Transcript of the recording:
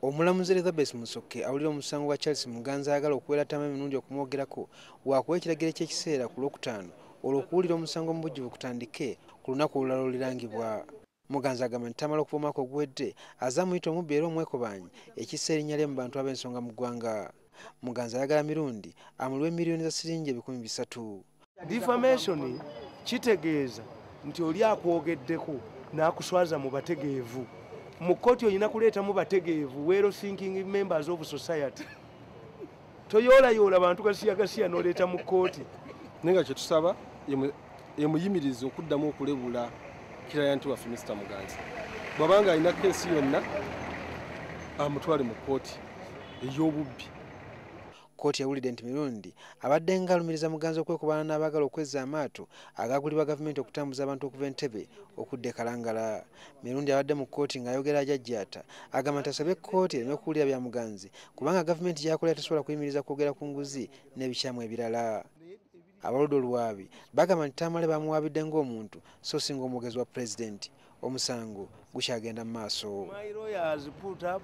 Omulamuzi Elizabeth Musoke awulira omusango gwa Charles Muganzi ayagala okuwera Tamale Mirundi okumwogerako waakuwa ekiragiro ky'ekiseera ku Lwokutaano olw'okuwulira omusango mu bujjuvu kutandike ku lunaku olulala olulirangibwa. Muganzi agamba nti Tamale okuva omwaka oguwedde azze amuyita omubbi era omwekobaanyi ekissa erinnya lye mu bantu ab'ensonga mu ggwanga. Muganzi ayagala Mirundi amuliwe miliyoni za siringi 300,000. Defamation kitegeeza nti oli akwogeddeko n'akuswaza mu bategeevu. Mu Kkooti olina kuleetamu bategeevu, well thinking members of society. Toyoolayoola abantu gasiya n'oleeta mu Kkooti. Nenga kye tusaba yemuyimiriza okuddamu okulebula kilayanti waffe Mr. Muganzi. Bw'abanga alina keesi yonna amutwale mu Kkooti ey'obubbi. Kkooti yawulidde nti Mirundi abadde ng'alumiriza Muganzi okwekubana n'abaagala okwezza amaato agaagulibwa gavumenti okutambuza abantu okuva Entebbe okudda e Kalangala. Mirundi abadde mu Kkooti ng'ayogera ajajjaata agamba nti asabye Kkooti ereme kuwulira bya Muganzi kubanga gavumenti gy'akola tesobola kuyimiriza kwogera ku nguzi n'ebikyamu ebirala. Abaludde oluwaabi bagamba nti Tamale bamuwaabidde ng'omuntu so si ng'omwogezi wa pulezidenti. Omusango gukyagenda mu maaso. My lawyers put up